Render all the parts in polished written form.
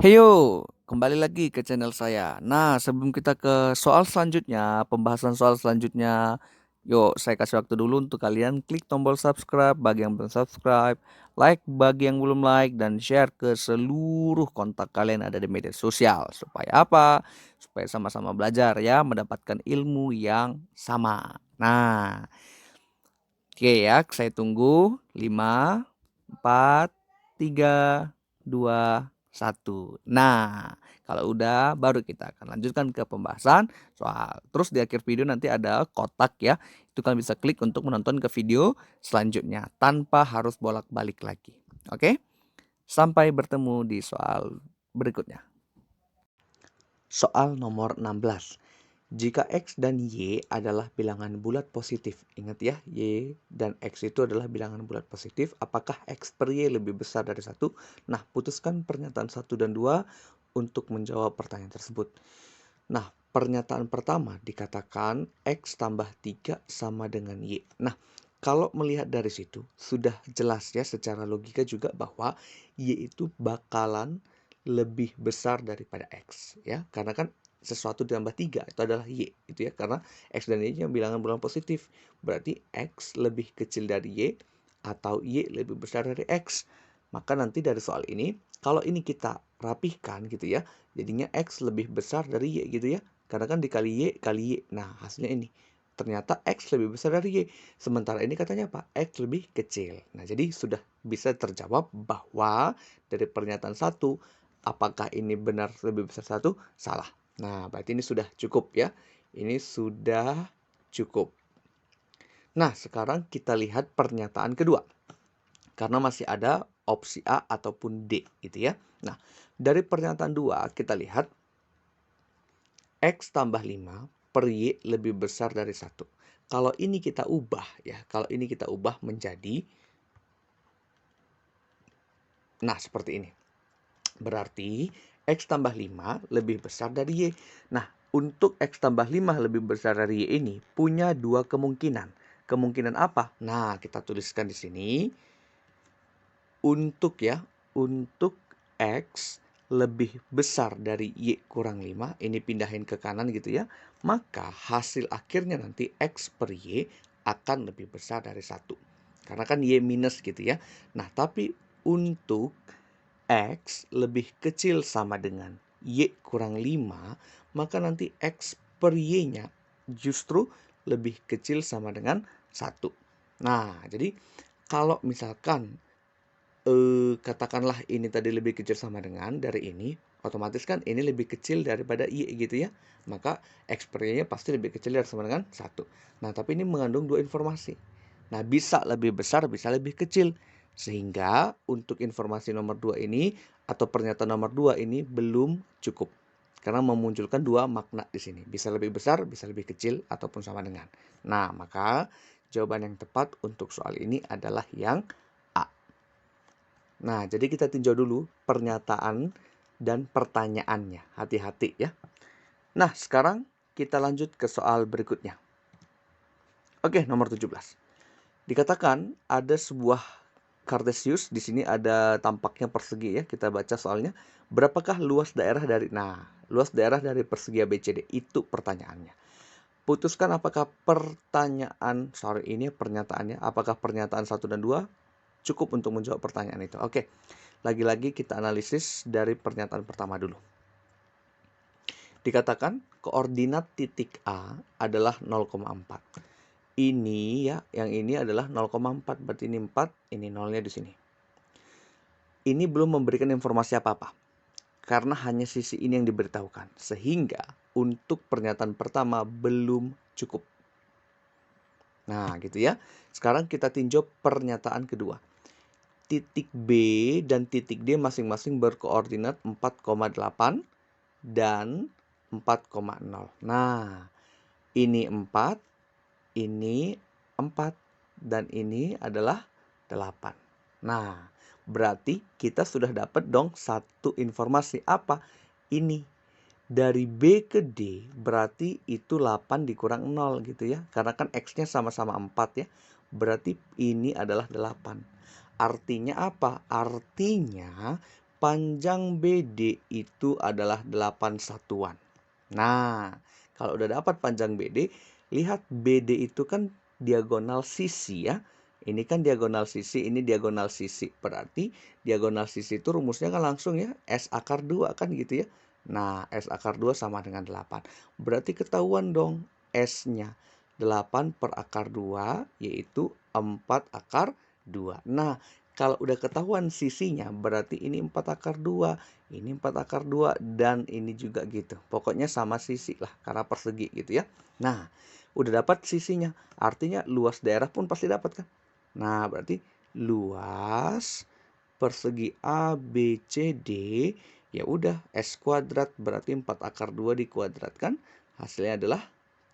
Heyo, kembali lagi ke channel saya. Nah, sebelum kita ke soal selanjutnya, pembahasan soal selanjutnya, yuk saya kasih waktu dulu untuk kalian klik tombol subscribe bagi yang belum subscribe, like bagi yang belum like, dan share ke seluruh kontak kalian ada di media sosial. Supaya apa? Supaya sama-sama belajar ya, mendapatkan ilmu yang sama. Nah, oke ya, saya tunggu. 5, 4, 3, 2, 1. Nah, kalau udah baru kita akan lanjutkan ke pembahasan soal. Terus di akhir video nanti ada kotak ya. Itu kalian bisa klik untuk menonton ke video selanjutnya tanpa harus bolak-balik lagi. Oke? Sampai bertemu di soal berikutnya. Soal nomor 16. Jika X dan Y adalah bilangan bulat positif, ingat ya, Y dan X itu adalah bilangan bulat positif, apakah X per Y lebih besar dari 1? Nah, putuskan pernyataan 1 dan 2 untuk menjawab pertanyaan tersebut. Nah, pernyataan pertama dikatakan X tambah 3 sama dengan Y. Nah, kalau melihat dari situ, sudah jelas ya secara logika juga bahwa Y itu bakalan lebih besar daripada X ya, karena kan sesuatu ditambah 3 itu adalah Y itu ya, karena X dan Y nya bilangan bulan positif, berarti X lebih kecil dari Y atau Y lebih besar dari X. Maka nanti dari soal ini, kalau ini kita rapihkan gitu ya, jadinya X lebih besar dari Y gitu ya, karena kan dikali Y kali Y. Nah, hasilnya ini ternyata X lebih besar dari Y. Sementara ini katanya apa? X lebih kecil. Nah, jadi sudah bisa terjawab bahwa dari pernyataan 1, apakah ini benar lebih besar 1? Salah. Nah, berarti ini sudah cukup ya. Ini sudah cukup. Nah, sekarang kita lihat pernyataan kedua. Karena masih ada opsi A ataupun D gitu ya. Nah, dari pernyataan 2 kita lihat X tambah 5 per Y lebih besar dari 1. Kalau ini kita ubah ya, kalau ini kita ubah menjadi, nah seperti ini. Berarti X tambah 5 lebih besar dari Y. Nah, untuk X tambah 5 lebih besar dari Y ini punya dua kemungkinan. Kemungkinan apa? Nah, kita tuliskan di sini. Untuk X lebih besar dari Y kurang 5, ini pindahin ke kanan gitu ya, maka hasil akhirnya nanti X per Y akan lebih besar dari 1. Karena kan Y minus gitu ya. Nah, tapi untuk X lebih kecil sama dengan Y kurang 5, maka nanti X per Y-nya justru lebih kecil sama dengan 1. Nah, jadi kalau misalkan katakanlah ini tadi lebih kecil sama dengan dari ini, otomatis kan ini lebih kecil daripada Y gitu ya. Maka X per Y-nya pasti lebih kecil dari sama dengan 1. Nah, tapi ini mengandung dua informasi. Nah, bisa lebih besar, bisa lebih kecil. Sehingga untuk informasi nomor 2 ini atau pernyataan nomor 2 ini belum cukup. Karena memunculkan dua makna di sini. Bisa lebih besar, bisa lebih kecil, ataupun sama dengan. Nah, maka jawaban yang tepat untuk soal ini adalah yang A. Nah, jadi kita tinjau dulu pernyataan dan pertanyaannya. Hati-hati ya. Nah, sekarang kita lanjut ke soal berikutnya. Oke, nomor 17. Dikatakan ada sebuah Kartesius, di sini ada tampaknya persegi ya. Kita baca soalnya. Berapakah luas daerah dari luas daerah dari persegi ABCD? Itu pertanyaannya. Putuskan apakah pernyataannya, apakah pernyataan 1 dan 2 cukup untuk menjawab pertanyaan itu. Oke. Lagi-lagi kita analisis dari pernyataan pertama dulu. Dikatakan koordinat titik A adalah 0,4. Ini ya, yang ini adalah 0,4. Berarti ini 4, ini 0-nya di sini. Ini belum memberikan informasi apa-apa. Karena hanya sisi ini yang diberitahukan. Sehingga untuk pernyataan pertama belum cukup. Nah, gitu ya. Sekarang kita tinjau pernyataan kedua. Titik B dan titik D masing-masing berkoordinat 4,8 dan 4,0. Nah, ini 4, ini 4, dan ini adalah 8. Nah, berarti kita sudah dapat dong satu informasi. Apa? Ini. Dari B ke D berarti itu 8 dikurang 0 gitu ya. Karena kan X-nya sama-sama 4 ya. Berarti ini adalah 8. Artinya apa? Artinya panjang BD itu adalah 8 satuan. Nah, kalau udah dapat panjang BD, lihat BD itu kan diagonal sisi ya. Ini kan diagonal sisi, ini diagonal sisi. Berarti diagonal sisi itu rumusnya kan langsung ya, S akar 2 kan gitu ya. Nah, S akar 2 sama dengan 8. Berarti ketahuan dong S-nya. 8 per akar 2 yaitu 4 akar 2. Nah, kalau udah ketahuan sisinya berarti ini 4 akar 2, ini 4 akar 2, dan ini juga gitu. Pokoknya sama sisi lah, karena persegi gitu ya. Nah, udah dapat sisinya. Artinya luas daerah pun pasti dapat kan. Nah, berarti luas persegi ABCD ya udah S kuadrat berarti 4 akar 2 dikuadratkan. Hasilnya adalah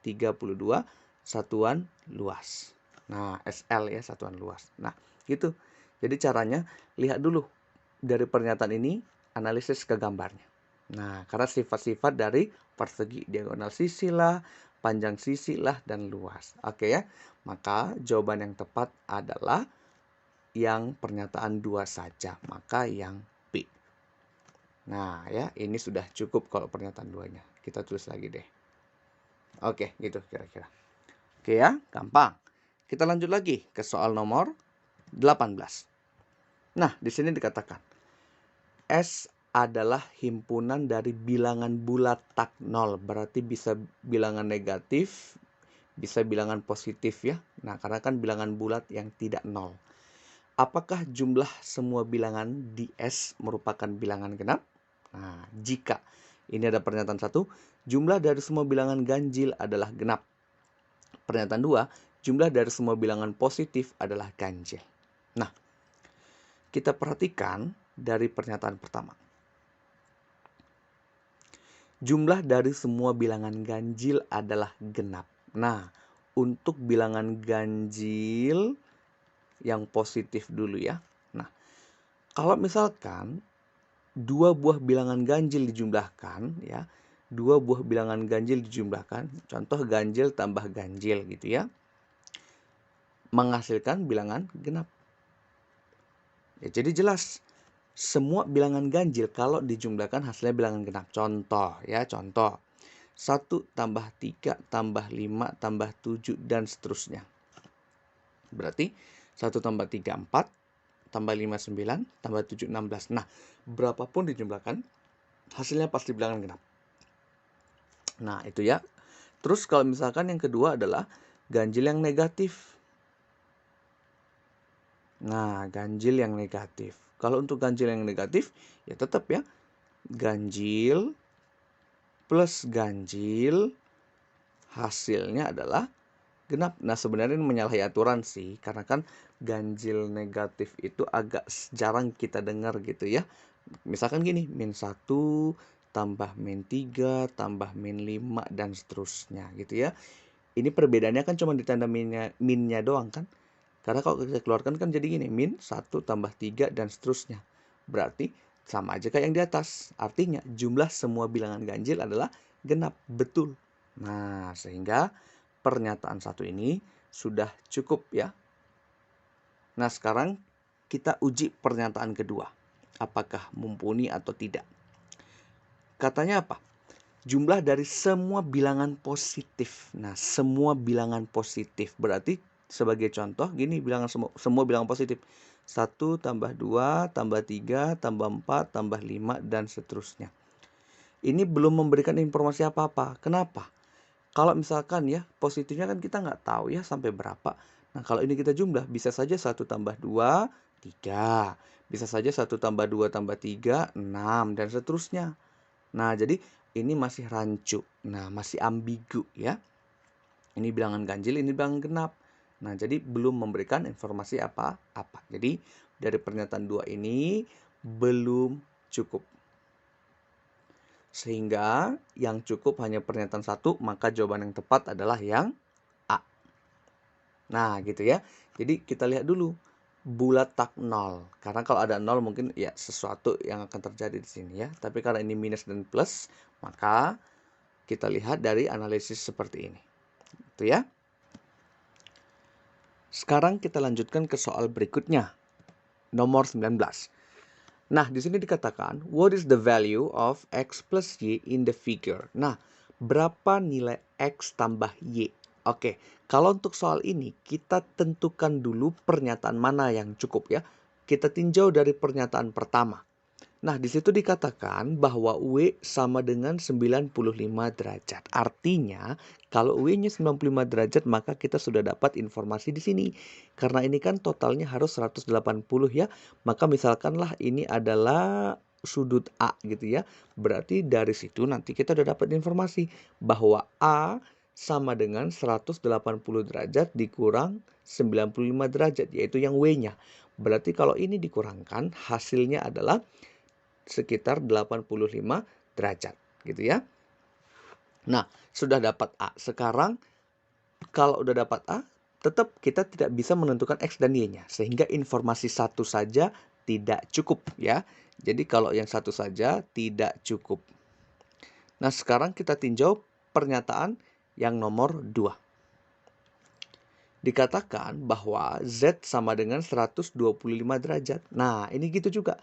32 satuan luas. Nah, SL ya satuan luas. Nah, gitu. Jadi caranya lihat dulu dari pernyataan ini analisis ke gambarnya. Nah, karena sifat-sifat dari persegi diagonal sisi lah, panjang sisi lah, dan luas. Oke ya. Maka jawaban yang tepat adalah yang pernyataan 2 saja. Maka yang B. Nah ya, ini sudah cukup kalau pernyataan 2-nya. Kita tulis lagi deh. Oke, gitu kira-kira. Oke ya, gampang. Kita lanjut lagi ke soal nomor 18. Nah, di sini dikatakan S adalah himpunan dari bilangan bulat tak nol. Berarti bisa bilangan negatif, bisa bilangan positif ya. Nah, karena kan bilangan bulat yang tidak nol. Apakah jumlah semua bilangan di S merupakan bilangan genap? Nah, jika ini ada pernyataan 1, jumlah dari semua bilangan ganjil adalah genap. Pernyataan 2, jumlah dari semua bilangan positif adalah ganjil. Nah, kita perhatikan dari pernyataan pertama. Jumlah dari semua bilangan ganjil adalah genap. Nah, untuk bilangan ganjil yang positif dulu ya. Nah, kalau misalkan 2 buah bilangan ganjil dijumlahkan ya. 2 buah bilangan ganjil dijumlahkan. Contoh ganjil tambah ganjil gitu ya. Menghasilkan bilangan genap. Ya, jadi jelas semua bilangan ganjil kalau dijumlahkan hasilnya bilangan genap. Contoh ya, contoh. 1 tambah 3 tambah 5 tambah 7 dan seterusnya. Berarti 1 tambah 3 4, tambah 5 9, tambah 7 16. Nah, berapapun dijumlahkan hasilnya pasti bilangan genap. Nah, itu ya. Terus kalau misalkan yang kedua adalah ganjil yang negatif. Nah, ganjil yang negatif. Kalau untuk ganjil yang negatif, ya tetap ya. Ganjil plus ganjil hasilnya adalah genap. Nah, sebenarnya ini menyalahi aturan sih. Karena kan ganjil negatif itu agak jarang kita dengar gitu ya. Misalkan gini, min 1 tambah min 3 tambah min 5 dan seterusnya gitu ya. Ini perbedaannya kan cuma di tanda minnya doang kan. Karena kalau kita keluarkan kan jadi gini, min 1 tambah 3 dan seterusnya. Berarti sama aja kayak yang di atas. Artinya jumlah semua bilangan ganjil adalah genap, betul. Nah, sehingga pernyataan 1 ini sudah cukup ya. Nah, sekarang kita uji pernyataan kedua. Apakah mumpuni atau tidak. Katanya apa? Jumlah dari semua bilangan positif. Nah, semua bilangan positif. Berarti sebagai contoh, gini bilangan semua bilangan positif. 1 tambah 2, tambah 3, tambah 4, tambah 5, dan seterusnya. Ini belum memberikan informasi apa-apa. Kenapa? Kalau misalkan ya, positifnya kan kita nggak tahu ya sampai berapa. Nah, kalau ini kita jumlah, bisa saja 1 tambah 2, 3. Bisa saja 1 tambah 2 tambah 3, 6, dan seterusnya. Nah, jadi ini masih rancu. Nah, masih ambigu ya. Ini bilangan ganjil, ini bilangan genap. Nah, jadi belum memberikan informasi apa-apa. Jadi, dari pernyataan 2 ini belum cukup. Sehingga yang cukup hanya pernyataan 1, maka jawaban yang tepat adalah yang A. Nah, gitu ya. Jadi, kita lihat dulu. Bulat tak nol. Karena kalau ada nol mungkin ya sesuatu yang akan terjadi di sini ya. Tapi karena ini minus dan plus, maka kita lihat dari analisis seperti ini. Itu ya. Sekarang kita lanjutkan ke soal berikutnya. Nomor 19. Nah, di sini dikatakan, what is the value of x plus y in the figure? Nah, berapa nilai x tambah y? Oke, kalau untuk soal ini, kita tentukan dulu pernyataan mana yang cukup ya. Kita tinjau dari pernyataan pertama. Nah, di situ dikatakan bahwa W sama dengan 95 derajat. Artinya, kalau W-nya 95 derajat, maka kita sudah dapat informasi di sini. Karena ini kan totalnya harus 180 ya. Maka misalkanlah ini adalah sudut A gitu ya. Berarti dari situ nanti kita sudah dapat informasi bahwa A sama dengan 180 derajat dikurang 95 derajat, yaitu yang W-nya. Berarti kalau ini dikurangkan, hasilnya adalah sekitar 85 derajat gitu ya. Nah, sudah dapat A. Sekarang kalau udah dapat A, tetap kita tidak bisa menentukan X dan Y-nya. Sehingga informasi satu saja tidak cukup ya. Jadi kalau yang satu saja tidak cukup. Nah, sekarang kita tinjau pernyataan yang nomor 2. Dikatakan bahwa Z sama dengan 125 derajat. Nah, ini gitu juga.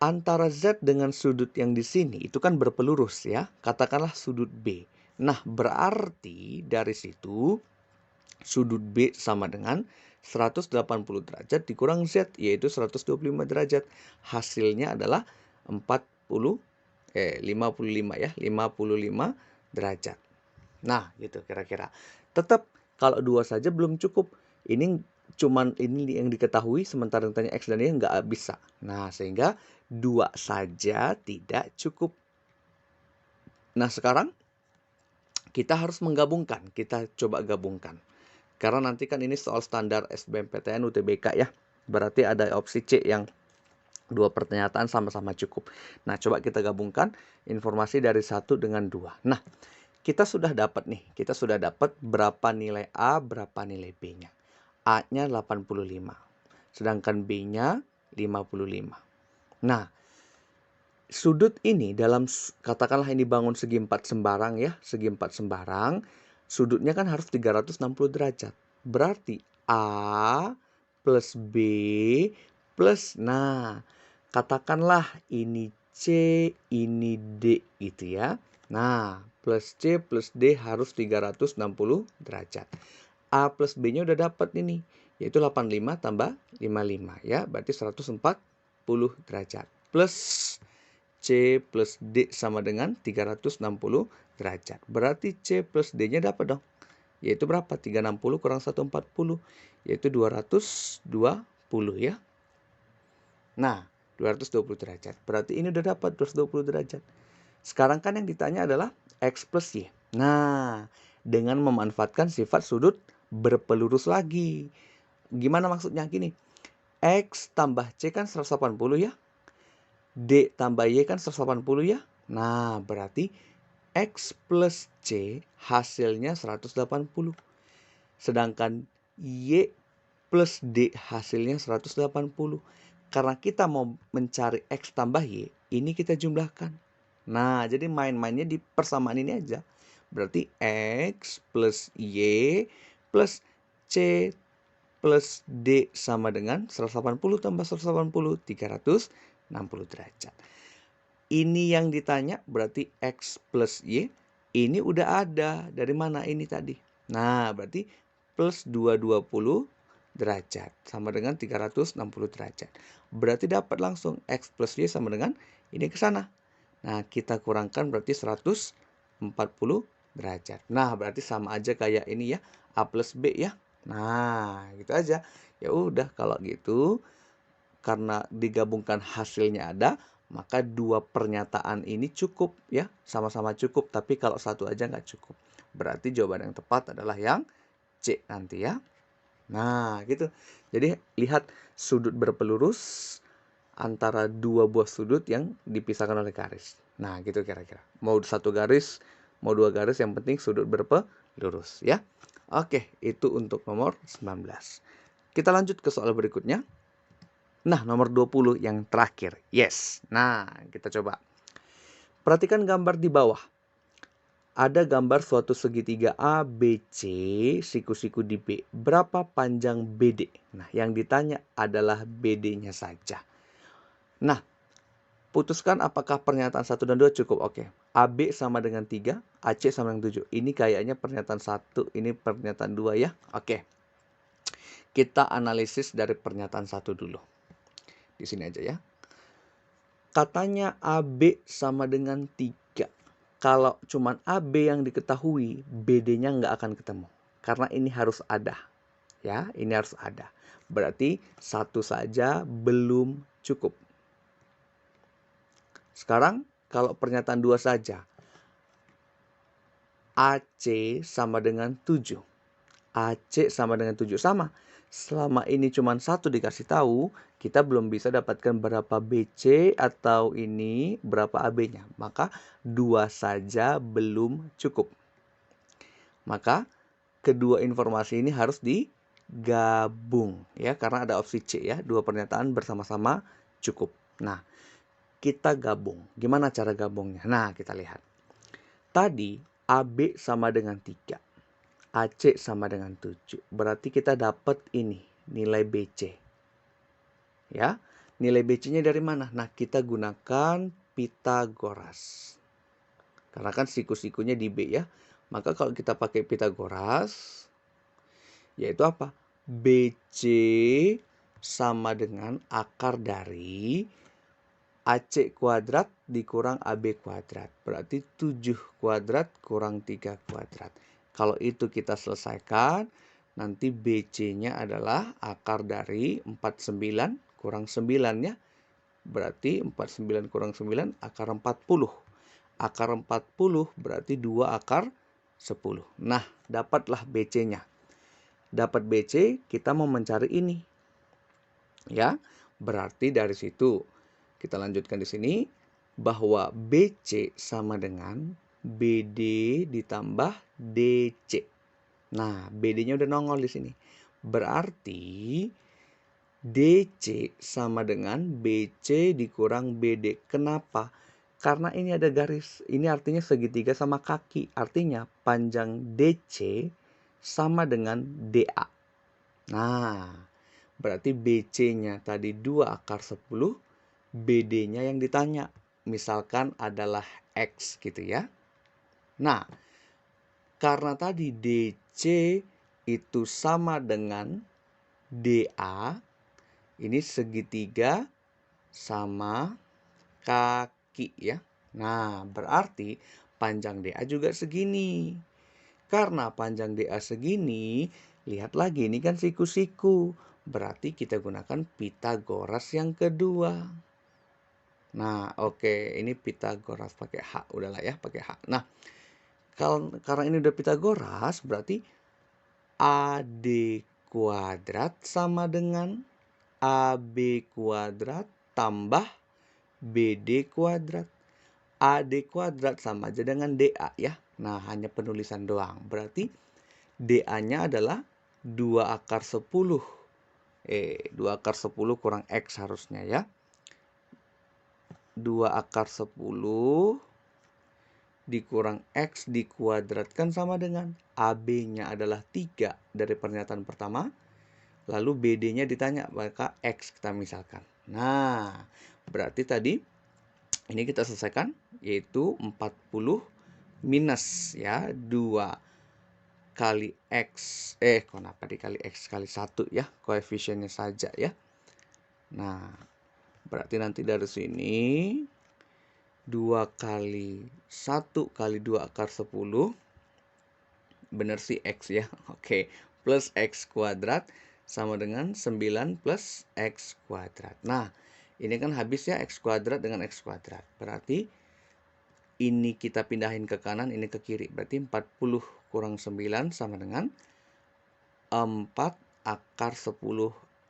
Antara Z dengan sudut yang di sini itu kan berpelurus ya. Katakanlah sudut B. Nah, berarti dari situ sudut B sama dengan 180 derajat dikurang Z, yaitu 125 derajat. Hasilnya adalah 55 ya, 55 derajat. Nah, gitu kira-kira. Tetap kalau 2 saja belum cukup. Ini cuman ini yang diketahui, sementara yang tanya X dan Y nggak bisa. Nah, sehingga 2 saja tidak cukup. Nah, sekarang kita harus menggabungkan. Kita coba gabungkan. Karena nanti kan ini soal standar SBMPTN UTBK ya. Berarti ada opsi C yang 2 pernyataan sama-sama cukup. Nah, coba kita gabungkan informasi dari 1 dengan 2. Nah, kita sudah dapat nih. Kita sudah dapat berapa nilai A, berapa nilai B-nya. A-nya 85. Sedangkan B-nya 55. Nah, sudut ini dalam, katakanlah ini bangun segi 4 sembarang ya. Segi 4 sembarang. Sudutnya kan harus 360 derajat. Berarti A plus B plus, nah, katakanlah ini C, ini D gitu ya. Nah, plus C plus D harus 360 derajat. A plus B-nya udah dapat ini, yaitu 85 tambah 55 ya, berarti 140 derajat. Plus C plus D sama dengan 360 derajat. Berarti C plus D-nya dapat dong. Yaitu berapa? 360 kurang 140, yaitu 220 ya. Nah, 220 derajat. Berarti ini udah dapat 220 derajat. Sekarang kan yang ditanya adalah X plus Y. Nah, dengan memanfaatkan sifat sudut berpelurus lagi. Gimana maksudnya? Gini, X tambah C kan 180 ya. D tambah Y kan 180 ya. Nah, berarti X plus C hasilnya 180. Sedangkan Y plus D hasilnya 180. Karena kita mau mencari X tambah Y, ini kita jumlahkan. Nah, jadi main-mainnya di persamaan ini aja. Berarti X plus Y plus C plus D sama dengan 180 tambah 180, 360 derajat. Ini yang ditanya berarti X plus Y. Ini udah ada. Dari mana ini tadi? Nah, berarti plus 220 derajat. Sama dengan 360 derajat. Berarti dapat langsung X plus Y sama dengan ini ke sana. Nah, kita kurangkan berarti 140 derajat. Nah, berarti sama aja kayak ini ya. A plus B ya. Nah, gitu aja. Ya udah kalau gitu, karena digabungkan hasilnya ada, maka 2 pernyataan ini cukup ya. Sama-sama cukup, tapi kalau satu aja nggak cukup. Berarti jawaban yang tepat adalah yang C nanti ya. Nah, gitu. Jadi lihat sudut berpelurus antara 2 buah sudut yang dipisahkan oleh garis. Nah, gitu kira-kira. Mau 1 garis, mau 2 garis, yang penting sudut berpelurus ya. Oke, itu untuk nomor 19. Kita lanjut ke soal berikutnya. Nah, nomor 20 yang terakhir. Yes. Nah, kita coba. Perhatikan gambar di bawah. Ada gambar suatu segitiga A, B, C, siku-siku di B. Berapa panjang BD? Nah, yang ditanya adalah BD-nya saja. Nah, Putuskan apakah pernyataan 1 dan 2 cukup. Oke. AB sama dengan 3, AC sama dengan 7. Ini kayaknya pernyataan 1, ini pernyataan 2 ya. Oke. Kita analisis dari pernyataan 1 dulu. Di sini aja ya. Katanya AB sama dengan 3. Kalau cuman AB yang diketahui, BD-nya nggak akan ketemu. Karena ini harus ada. Ya, ini harus ada. Berarti 1 saja belum cukup. Sekarang kalau pernyataan 2 saja. AC sama dengan 7. AC sama dengan 7. Sama. Selama ini cuma 1 dikasih tahu, kita belum bisa dapatkan berapa BC atau ini berapa AB-nya. Maka 2 saja belum cukup. Maka kedua informasi ini harus digabung ya, karena ada opsi C ya, 2 pernyataan bersama-sama cukup. Nah, kita gabung. Gimana cara gabungnya? Nah, kita lihat. Tadi AB sama dengan 3. AC sama dengan 7. Berarti kita dapat ini, nilai BC. Ya, nilai BC-nya dari mana? Nah, kita gunakan Pitagoras. Karena kan siku-sikunya di B ya. Maka kalau kita pakai Pitagoras, yaitu apa? BC sama dengan akar dari AC kuadrat dikurang AB kuadrat. Berarti 7 kuadrat kurang 3 kuadrat. Kalau itu kita selesaikan, nanti BC-nya adalah akar dari 49 kurang 9 ya. Berarti 49 kurang 9 akar 40. Akar 40 berarti 2 akar 10. Nah, dapatlah BC-nya. Dapat BC, kita mau mencari ini. Ya, berarti dari situ kita lanjutkan di sini bahwa BC sama dengan BD ditambah DC. Nah, BD-nya udah nongol di sini. Berarti DC sama dengan BC dikurang BD. Kenapa? Karena ini ada garis. Ini artinya segitiga sama kaki. Artinya panjang DC sama dengan DA. Nah, berarti BC-nya tadi 2 akar 10. BD-nya yang ditanya. Misalkan adalah X gitu ya. Nah, karena tadi DC itu sama dengan DA, ini segitiga sama kaki ya. Nah, berarti panjang DA juga segini. Karena panjang DA segini, lihat lagi ini kan siku-siku. Berarti kita gunakan Pitagoras yang kedua. Nah, oke, ini Pitagoras pakai H, udahlah ya, pakai H. Nah, karena ini udah Pitagoras, berarti AD kuadrat sama dengan AB kuadrat tambah BD kuadrat. AD kuadrat sama aja dengan DA ya. Nah, hanya penulisan doang. Berarti DA-nya adalah 2 akar 10. 2 akar 10 kurang X harusnya ya. 2 akar 10 dikurang X dikuadratkan sama dengan AB-nya adalah 3 dari pernyataan pertama. Lalu BD-nya ditanya, maka X kita misalkan. Nah, berarti tadi ini kita selesaikan, yaitu 40 minus ya 2 kali X. Kenapa dikali X kali 1 ya, koefisiennya saja ya. Nah, berarti nanti dari sini 2 kali 1 kali 2 akar 10. Benar sih X ya. Oke. Plus X kuadrat sama dengan 9 plus X kuadrat. Nah, ini kan habis ya X kuadrat dengan X kuadrat. Berarti ini kita pindahin ke kanan, ini ke kiri. Berarti 40 kurang 9 sama dengan 4 akar 10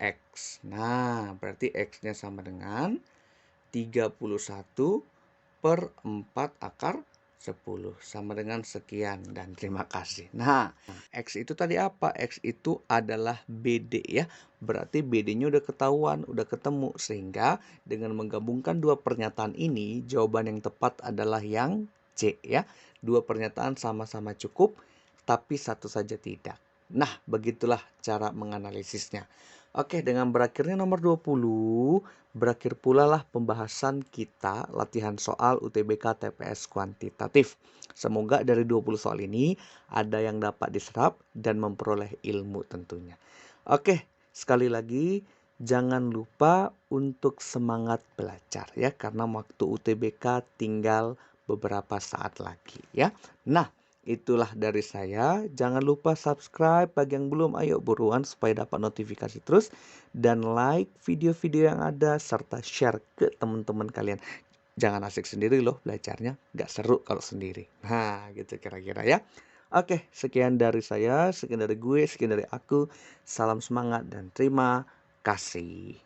X. Nah, berarti X-nya sama dengan 31 per 4 akar 10 sama dengan sekian dan terima kasih. Nah, X itu tadi apa? X itu adalah BD ya. Berarti BD-nya udah ketahuan, udah ketemu. Sehingga dengan menggabungkan 2 pernyataan ini, jawaban yang tepat adalah yang C ya. 2 pernyataan sama-sama cukup, tapi 1 saja tidak. Nah, begitulah cara menganalisisnya. Oke, dengan berakhirnya nomor 20, berakhir pula lah pembahasan kita latihan soal UTBK TPS kuantitatif. Semoga dari 20 soal ini ada yang dapat diserap dan memperoleh ilmu tentunya. Oke, sekali lagi jangan lupa untuk semangat belajar ya, karena waktu UTBK tinggal beberapa saat lagi ya. Nah, itulah dari saya. Jangan lupa subscribe bagi yang belum. Ayo buruan supaya dapat notifikasi terus. Dan like video-video yang ada serta share ke teman-teman kalian. Jangan asik sendiri loh belajarnya. Gak seru kalau sendiri. Nah gitu kira-kira ya. Oke, sekian dari saya. Sekian dari gue. Sekian dari aku. Salam semangat dan terima kasih.